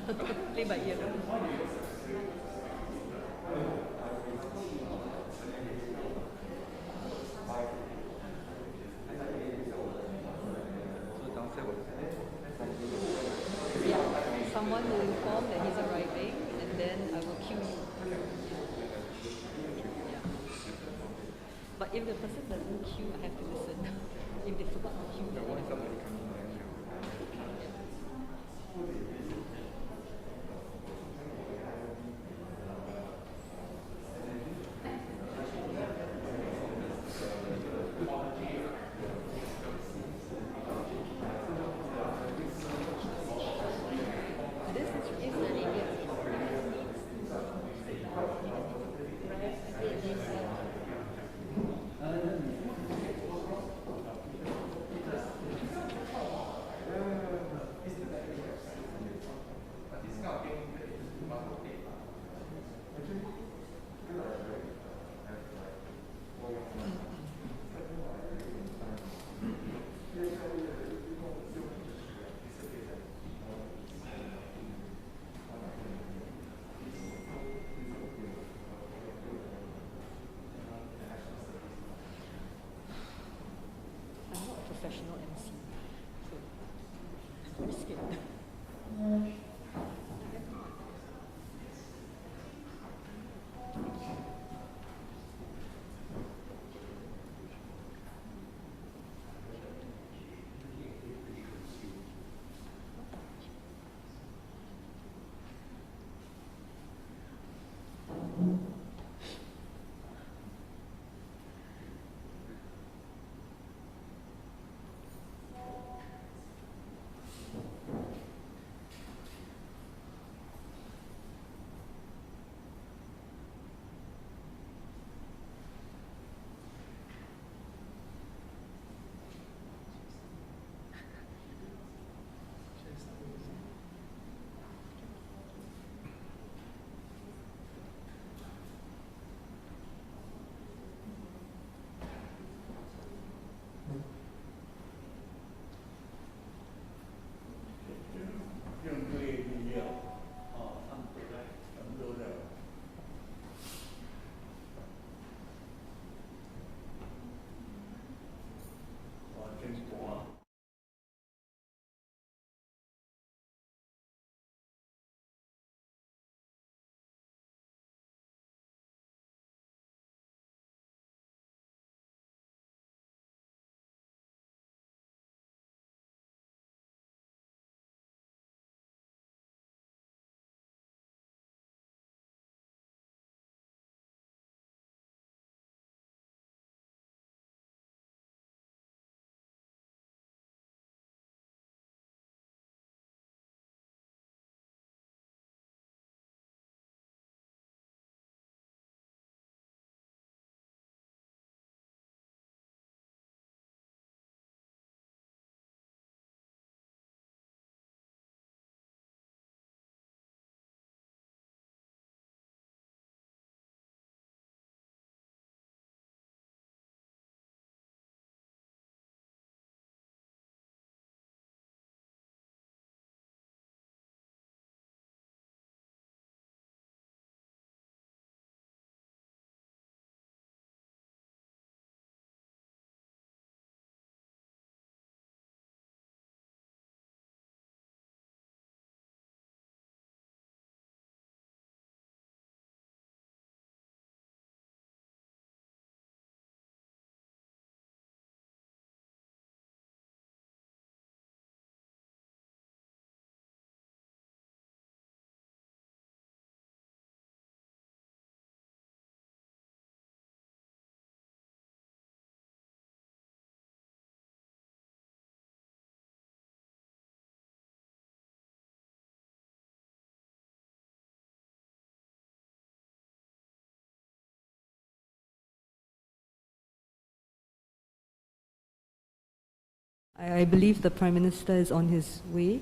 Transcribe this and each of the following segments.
Play by ear. Yeah, someone will inform that he's arriving, and then I will cue you. Yeah. But if the person doesn't cue, I have to listen. If they forgot to cue, then I have to listen. Professional MC, so I'm very scared. I believe the Prime Minister is on his way.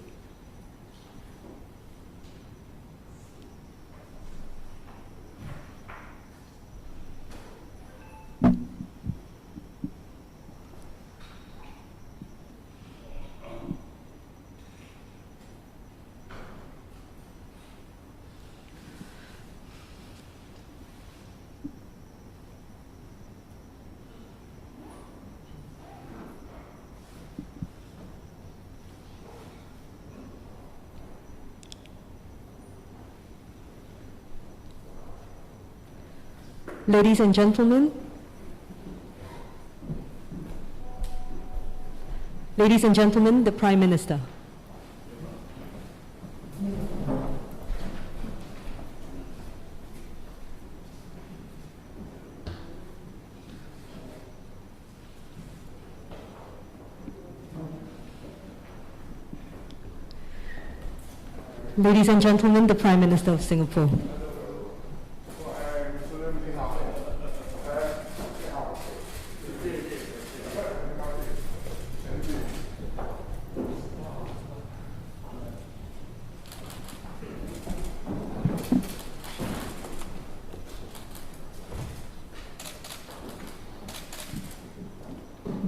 Ladies and gentlemen, the Prime Minister. Ladies and gentlemen, the Prime Minister of Singapore.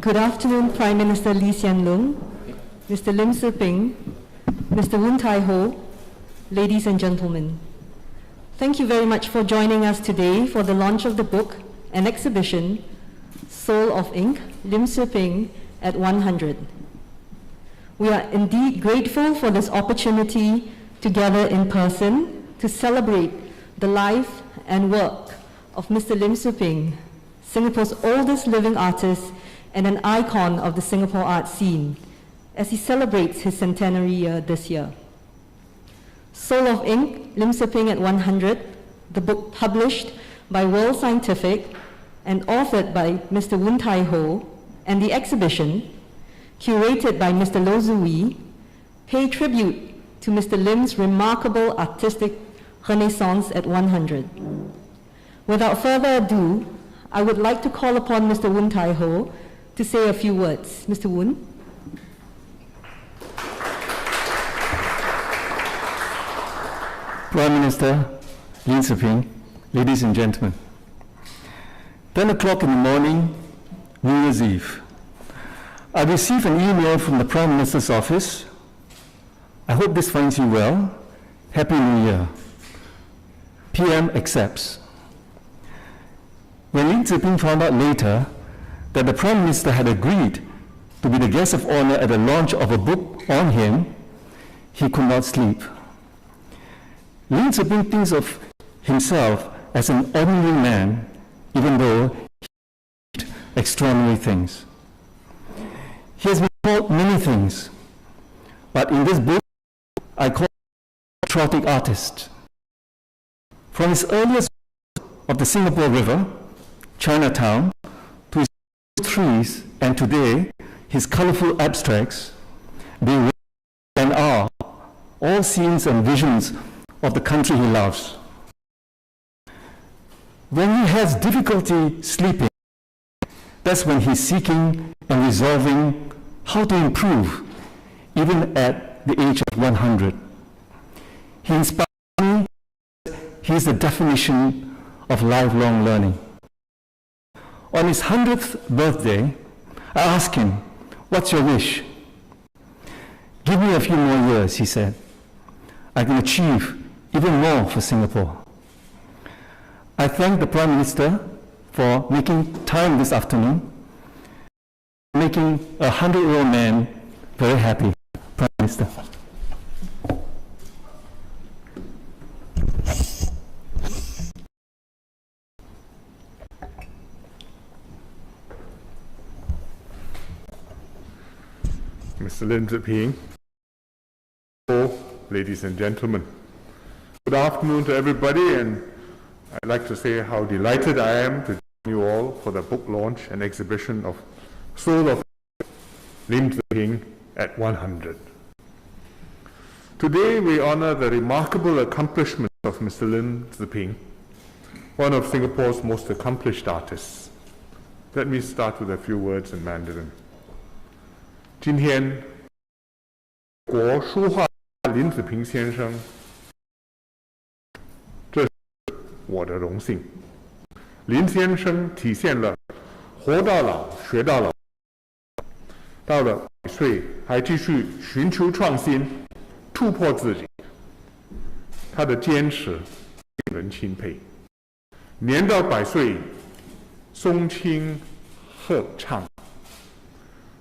Good afternoon, Prime Minister Lee Hsien Loong, Mr. Lim Tze Peng, Mr. Woon Tai Ho, ladies and gentlemen. Thank you very much for joining us today for the launch of the book and exhibition, Soul of Ink, Lim Tze Peng at 100. We are indeed grateful for this opportunity to gather in person to celebrate the life and work of Mr. Lim Tze Peng, Singapore's oldest living artist and an icon of the Singapore art scene, as he celebrates his centenary year this year. Soul of Ink, Lim Tze Peng at 100, the book published by World Scientific and authored by Mr. Woon Tai Ho, and the exhibition, curated by Mr. Lo Zui, pay tribute to Mr. Lim's remarkable artistic renaissance at 100. Without further ado, I would like to call upon Mr. Woon Tai Ho to say a few words. Mr. Woon. Prime Minister Lim Tze Peng, ladies and gentlemen. 10 o'clock in the morning, New Year's Eve. I received an email from the Prime Minister's office. I hope this finds you well. Happy New Year. PM accepts. When Lim Tze Peng found out later that the Prime Minister had agreed to be the guest of honor at the launch of a book on him, he could not sleep. Lim Tze Peng thinks of himself as an ordinary man, even though he did extraordinary things. He has been called many things, but in this book, I call him a patriotic artist. From his earliest of the Singapore River, Chinatown, to his trees, and today, his colorful abstracts, they were and are all scenes and visions of the country he loves. When he has difficulty sleeping, that's when he's seeking and resolving how to improve, even at the age of 100. He inspires me. He is the definition of lifelong learning. On his 100th birthday, I asked him, "What's your wish?" "Give me a few more years," he said. "I can achieve even more for Singapore." I thank the Prime Minister for making time this afternoon, making a 100-year-old man very happy. Prime Minister. Mr. Lim Tze Peng, ladies and gentlemen. Good afternoon to everybody, and I'd like to say how delighted I am to join you all for the book launch and exhibition of Soul of Lim Tze Peng at 100. Today we honor the remarkable accomplishments of Mr. Lim Tze Peng, one of Singapore's most accomplished artists. Let me start with a few words in Mandarin. 今天，国书画林子平先生，这是我的荣幸。林先生体现了活到老学到老，到了100岁还继续寻求创新，突破自己。他的坚持令人钦佩。年到100岁，松青鹤畅。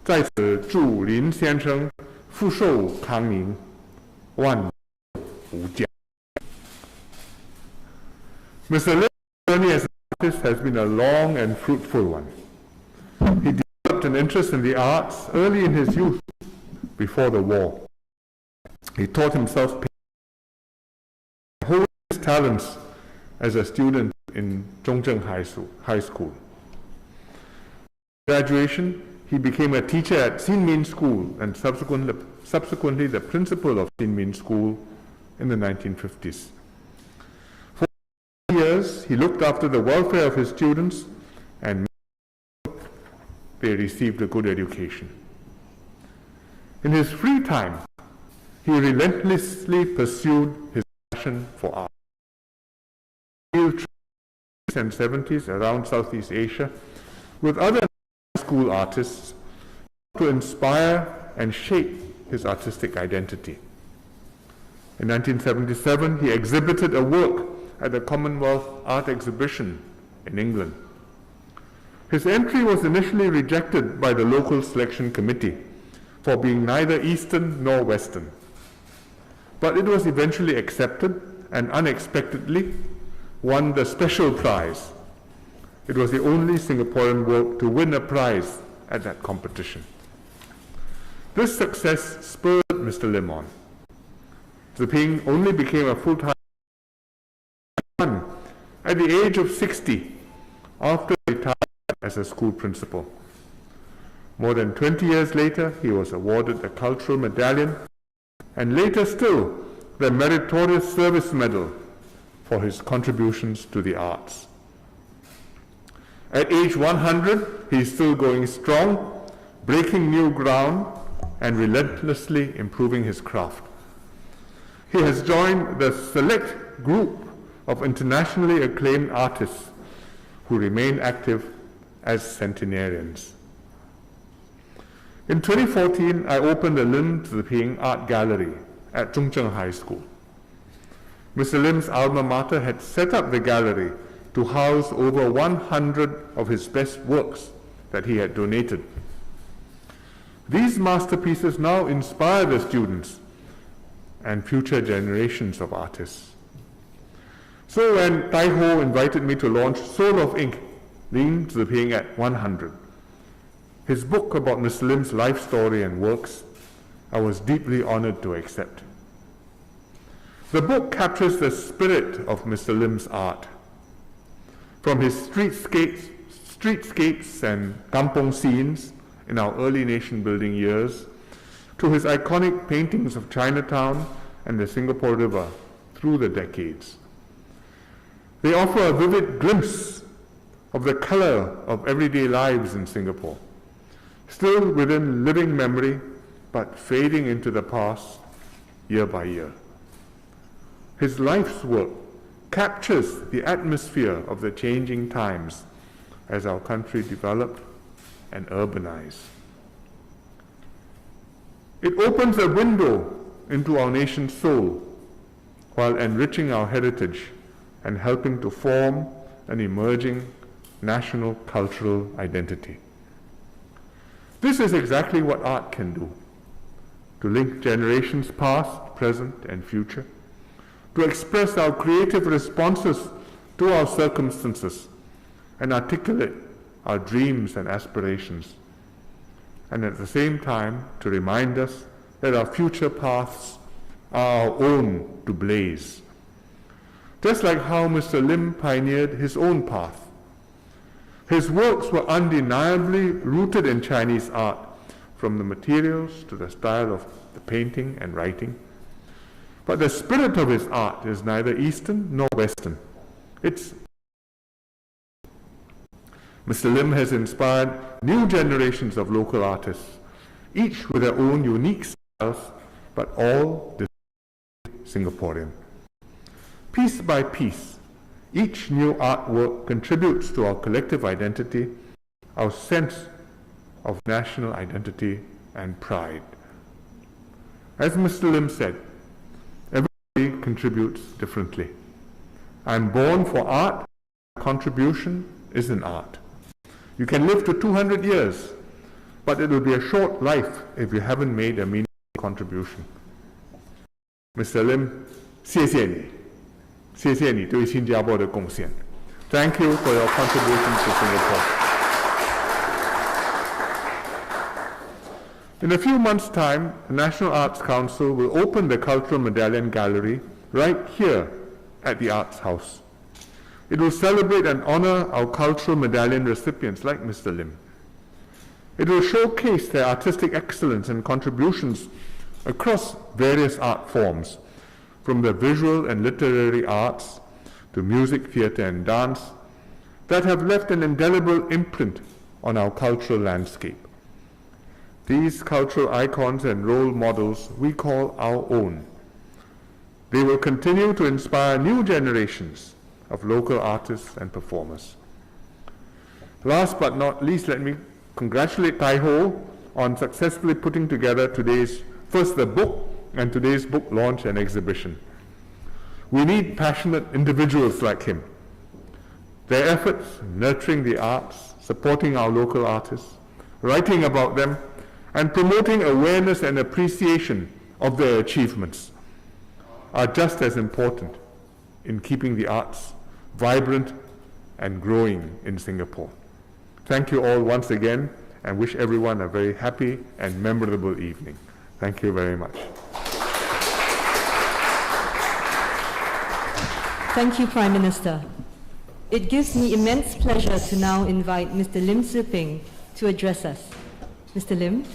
在此祝林先生福寿康宁，万无疆。Mr. Lim's journey as an artist has been a long and fruitful one. He developed an interest in the arts early in his youth, before the war. He taught himself honing his talents as a student in Zhongzheng High School. Graduation, he became a teacher at Xinmin School and subsequently the principal of Xinmin School in the 1950s. For years, he looked after the welfare of his students and made sure they received a good education. In his free time, he relentlessly pursued his passion for art. In the 60s and 70s around Southeast Asia, with other school artists, to inspire and shape his artistic identity. In 1977, he exhibited a work at the Commonwealth Art Exhibition in England. His entry was initially rejected by the local selection committee for being neither Eastern nor Western. But it was eventually accepted and unexpectedly won the special prize. It was the only Singaporean work to win a prize at that competition. This success spurred Mr. Lim on. Tze Peng only became a full-time at the age of 60 after retiring as a school principal. More than 20 years later, he was awarded the Cultural Medallion and later still the Meritorious Service Medal for his contributions to the arts. At age 100, he is still going strong, breaking new ground and relentlessly improving his craft. He has joined the select group of internationally acclaimed artists who remain active as centenarians. In 2014, I opened the Lim Tze Peng Art Gallery at Zhongzheng High School. Mr. Lim's alma mater had set up the gallery to house over 100 of his best works that he had donated. These masterpieces now inspire the students and future generations of artists. So when Tai Ho invited me to launch Soul of Ink, Lim Tze Peng at 100, his book about Mr. Lim's life story and works, I was deeply honored to accept. The book captures the spirit of Mr. Lim's art. From his streetscapes and kampong scenes in our early nation-building years, to his iconic paintings of Chinatown and the Singapore River through the decades. They offer a vivid glimpse of the color of everyday lives in Singapore, still within living memory, but fading into the past year by year. His life's work captures the atmosphere of the changing times as our country developed and urbanized. It opens a window into our nation's soul while enriching our heritage and helping to form an emerging national cultural identity. This is exactly what art can do, to link generations past, present, and future, to express our creative responses to our circumstances and articulate our dreams and aspirations, and at the same time to remind us that our future paths are our own to blaze. Just like how Mr. Lim pioneered his own path. His works were undeniably rooted in Chinese art, from the materials to the style of the painting and writing. But the spirit of his art is neither Eastern nor Western. Mr. Lim has inspired new generations of local artists, each with their own unique styles, but all Singaporean. Piece by piece, each new artwork contributes to our collective identity, our sense of national identity and pride. As Mr. Lim said, everybody contributes differently. I'm born for art, contribution is in art. You can live to 200 years, but it will be a short life if you haven't made a meaningful contribution. Mr. Lim, 谢谢你对新加坡的贡献。Thank you for your contribution to Singapore. In a few months' time, the National Arts Council will open the Cultural Medallion Gallery right here at the Arts House. It will celebrate and honor our cultural medallion recipients like Mr. Lim. It will showcase their artistic excellence and contributions across various art forms, from the visual and literary arts to music, theatre, and dance, that have left an indelible imprint on our cultural landscape. These cultural icons and role models we call our own. They will continue to inspire new generations of local artists and performers. Last but not least, let me congratulate Tai Ho on successfully putting together first the book and today's book launch and exhibition. We need passionate individuals like him. Their efforts nurturing the arts, supporting our local artists, writing about them, and promoting awareness and appreciation of their achievements are just as important in keeping the arts vibrant and growing in Singapore. Thank you all once again, and wish everyone a very happy and memorable evening. Thank you very much. Thank you, Prime Minister. It gives me immense pleasure to now invite Mr. Lim Tze Peng to address us. Mr. Lim.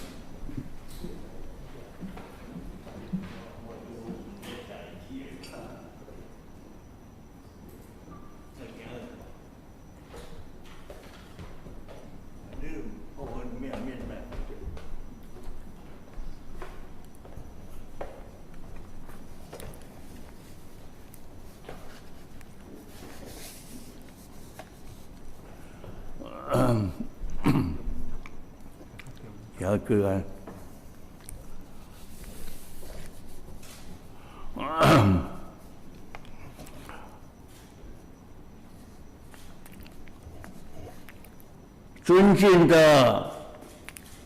尊敬的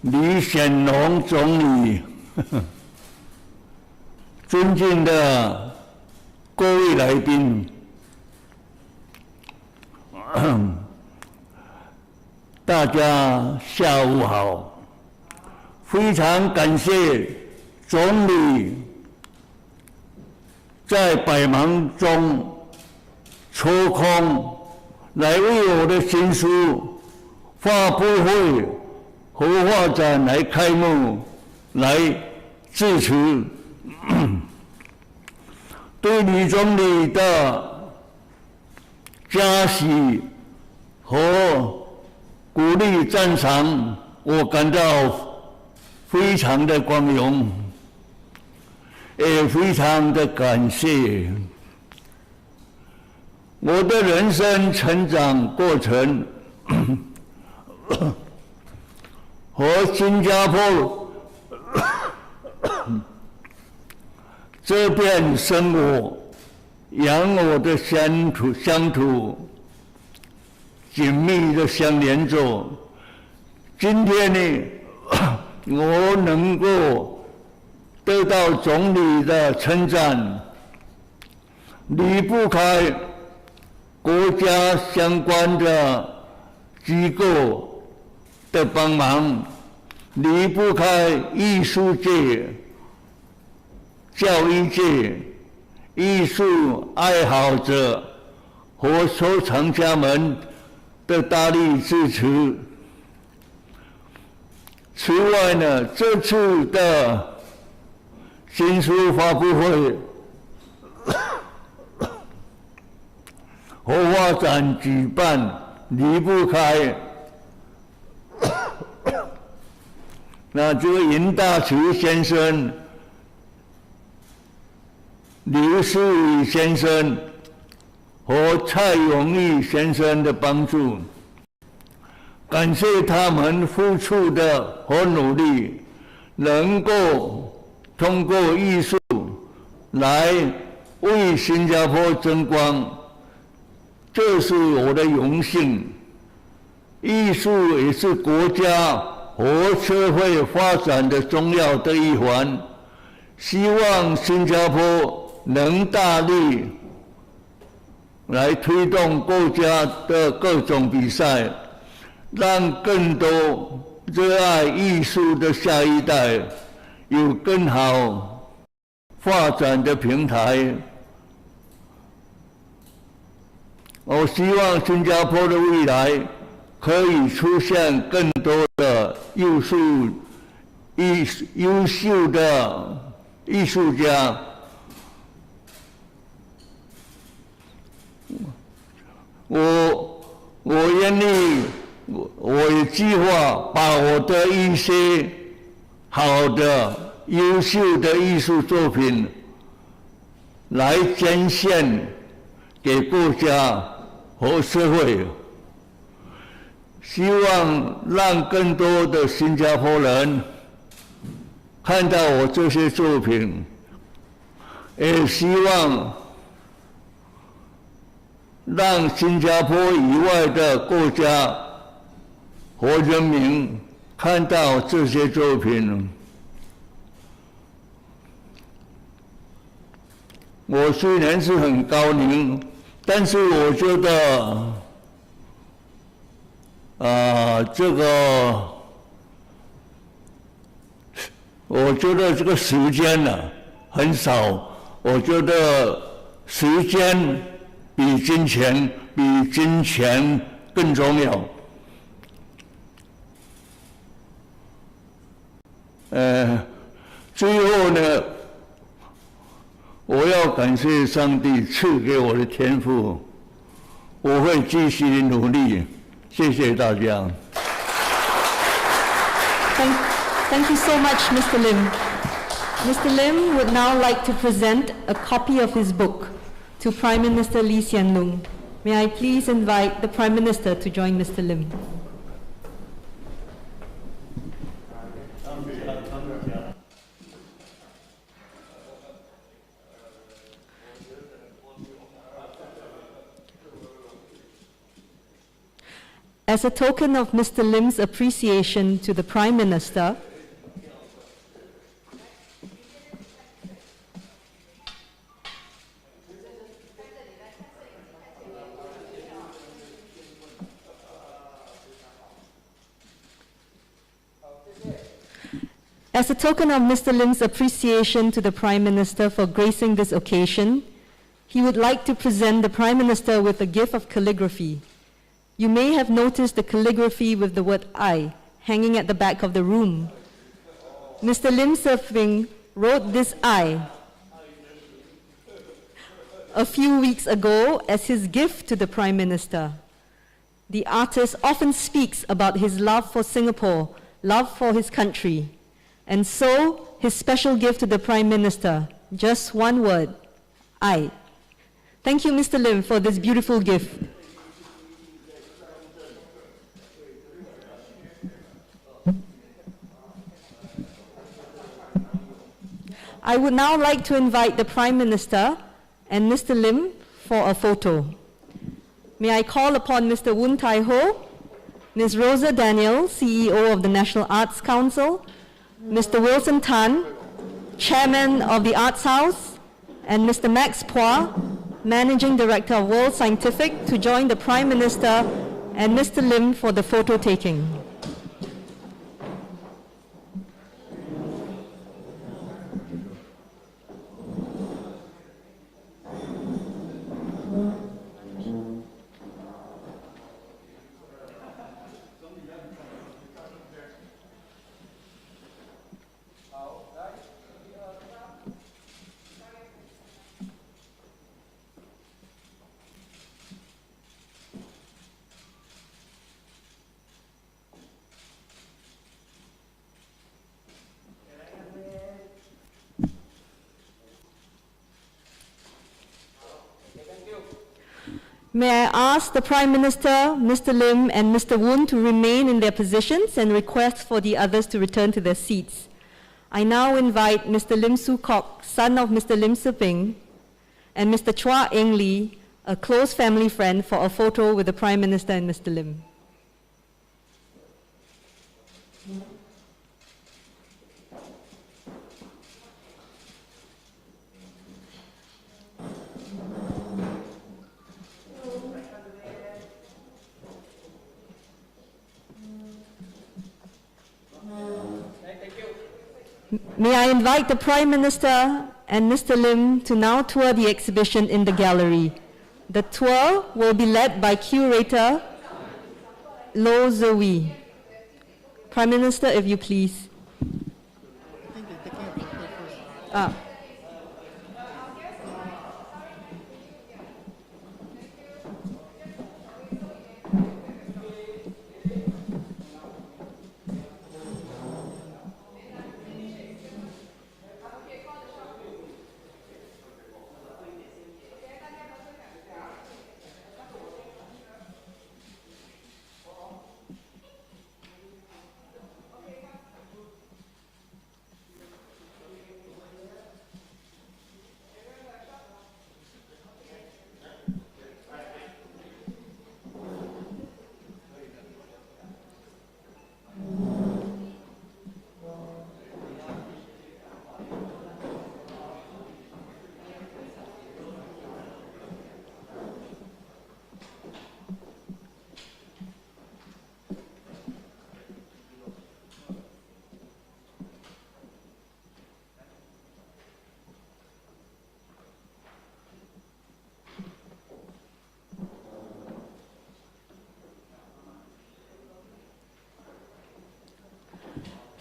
李显龙总理，尊敬的各位来宾，大家下午好。非常感谢总理在百忙中抽空来为我的新书发布会和画展来开幕，来致辞。对李总理的嘉许和鼓励赞赏，我感到非常的光荣，也非常的感谢。我的人生成长过程和新加坡这片生活养我的乡土紧密的相连着。今天呢，我能够得到总理的称赞，离不开国家相关的机构的帮忙，离不开艺术界、教育界、艺术爱好者和收藏家们的大力支持。此外呢，这次的新书发布会和画展举办离不开那这个尹大厨先生、刘世伟先生和蔡永义先生的帮助。感谢他们付出的和努力，能够通过艺术来为新加坡争光，这是我的荣幸。艺术也是国家和社会发展的重要的一环，希望新加坡能大力来推动国家的各种比赛，让更多热爱艺术的下一代有更好发展的平台。我希望新加坡的未来可以出现更多的优秀的艺术家。我愿意，我有计划把我的一些好的、优秀的艺术作品来捐献给国家和社会，希望让更多的新加坡人看到我这些作品，也希望让新加坡以外的国家和人民看到这些作品。我虽然是很高龄，但是我觉得，我觉得这个时间呢很少，我觉得时间比金钱更重要。最后呢，我要感谢上帝赐给我的天赋，我会继续努力。谢谢大家。Thank you so much, Mr. Lim. Mr. Lim would now like to present a copy of his book to Prime Minister Lee Hsien Loong. May I please invite the Prime Minister to join Mr. Lim. As a token of Mr. Lim's appreciation to the Prime Minister, as a token of Mr. Lim's appreciation to the Prime Minister for gracing this occasion, he would like to present the Prime Minister with a gift of calligraphy. You may have noticed the calligraphy with the word I hanging at the back of the room. Mr. Lim Tze Peng wrote this I a few weeks ago as his gift to the Prime Minister. The artist often speaks about his love for Singapore, love for his country. And so, his special gift to the Prime Minister, just one word, I. Thank you, Mr. Lim, for this beautiful gift. I would now like to invite the Prime Minister and Mr. Lim for a photo. May I call upon Mr. Woon Tai Ho, Ms. Rosa Daniel, CEO of the National Arts Council, Mr. Wilson Tan, Chairman of the Arts House, and Mr. Max Phua, Managing Director of World Scientific, to join the Prime Minister and Mr. Lim for the photo taking. May I ask the Prime Minister, Mr. Lim, and Mr. Woon to remain in their positions and request for the others to return to their seats. I now invite Mr. Lim Soo Kok, son of Mr. Lim Tze Peng, and Mr. Chua Eng Lee, a close family friend, for a photo with the Prime Minister and Mr. Lim. May I invite the Prime Minister and Mr. Lim to now tour the exhibition in the gallery. The tour will be led by curator Lo Zui. Prime Minister, if you please.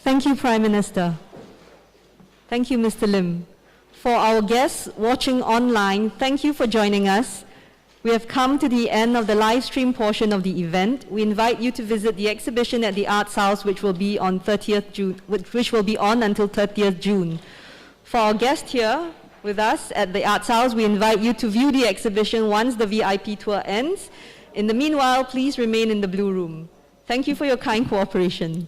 Thank you, Prime Minister. Thank you, Mr. Lim. For our guests watching online, thank you for joining us. We have come to the end of the live stream portion of the event. We invite you to visit the exhibition at the Arts House, which will be on 30th June, which will be on until 30th June. For our guests here with us at the Arts House, we invite you to view the exhibition once the VIP tour ends. In the meanwhile, please remain in the Blue Room. Thank you for your kind cooperation.